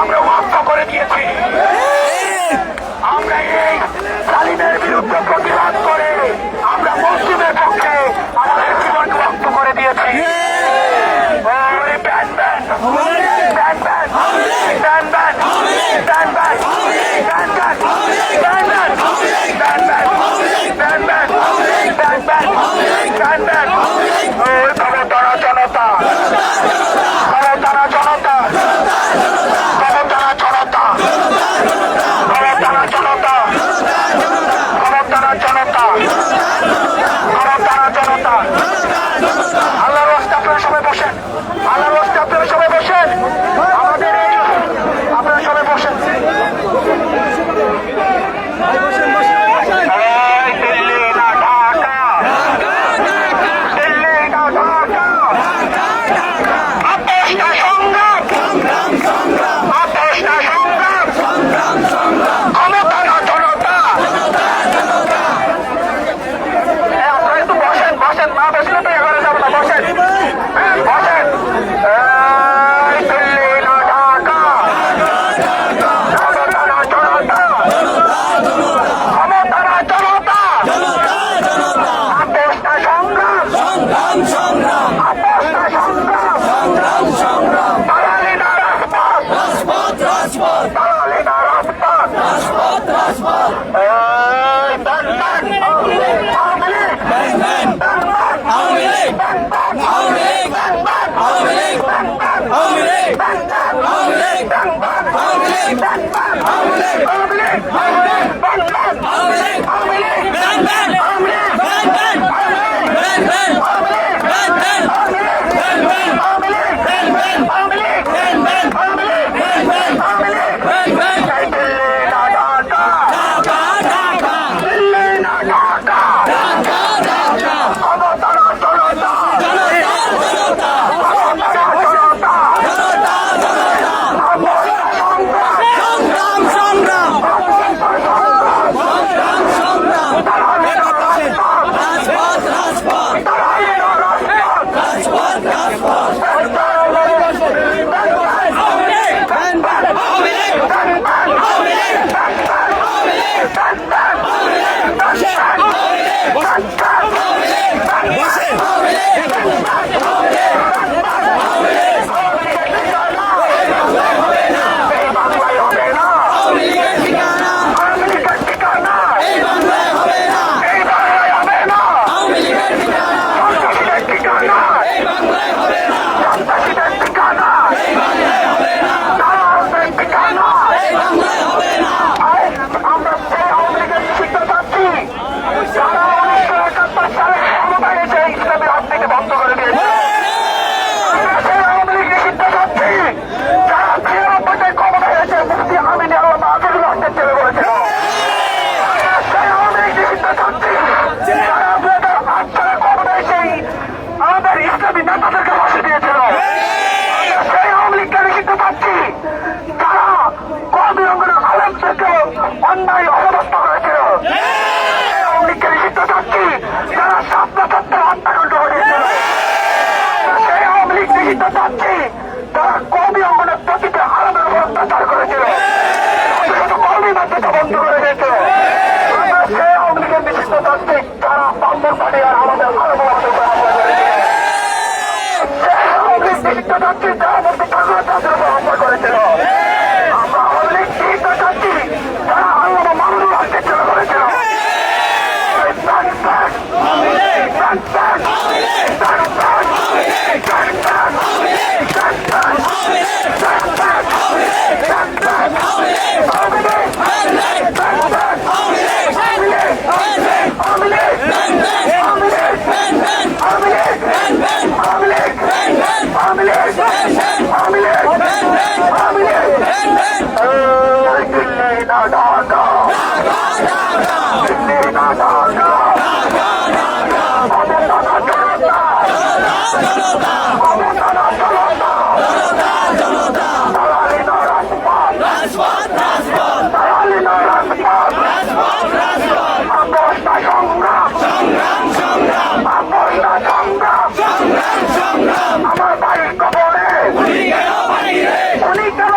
আমরা ওয়াক্ফ করে দিয়েছি। আমরা এই জালিমের বিরুদ্ধে প্রতিবাদ করে আমরা মুসলিমের পক্ষে আমাদের জীবনকে ওয়াক্ফ করে দিয়েছি। আমার ভাইয়ের কবরে উনি কেন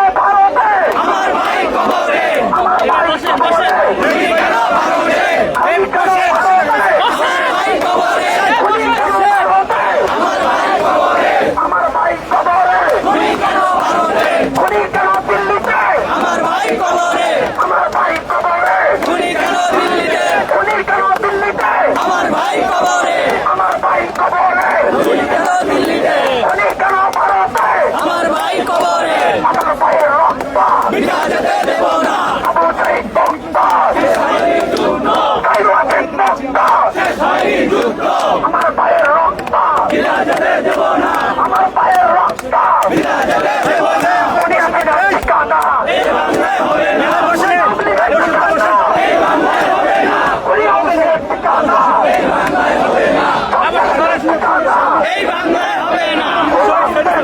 হত্যা বুনিয়াদিনের ঠিকানা বুনিয়াদিনের ঠিকানা এই বাংলায় হবে না, ঠিকানা এই বাংলায় হবে না,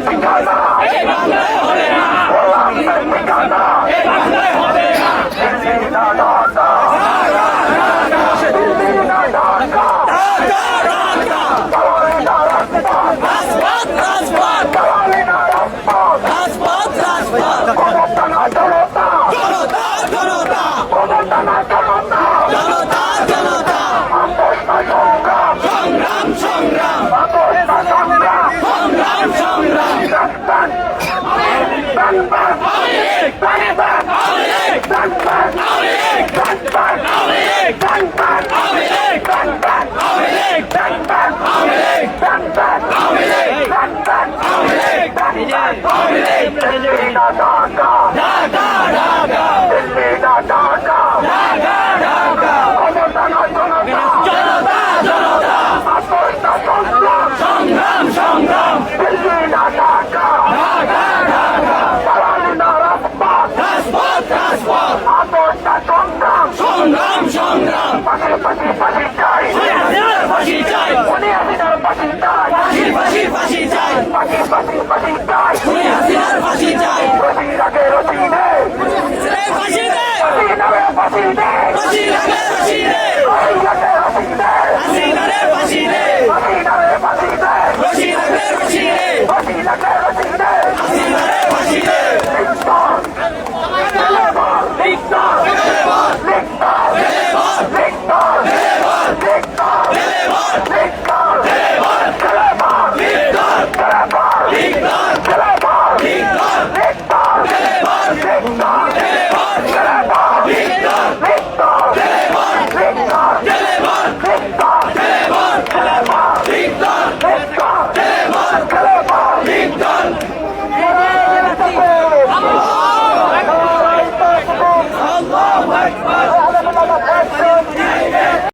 ঠিকানা এই বাংলায় হবে না। রাজপথ, রাজপথ, রাজপথ, রাজপথ, জনতা, জনতা, জনতা, জনতা, সংগ্রাম, সংগ্রাম, সংগ্রাম, সংগ্রাম। সংগ্রাম, সংগ্রাম, রাজপথ, রাজপথ, সংগ্রাম, সংগ্রাম। ফাঁসি চাই, ফাঁসি চাই, ফাঁসি, ফাঁসি চাই, ফাঁসি চাই, ফাঁসি দে, ফাঁসি লাগে, ফাঁসি দে, ফাঁসি দে, ফাঁসি দে, ফাঁসি লাগে, ফাঁসি দে। আল্লাহু আকবার।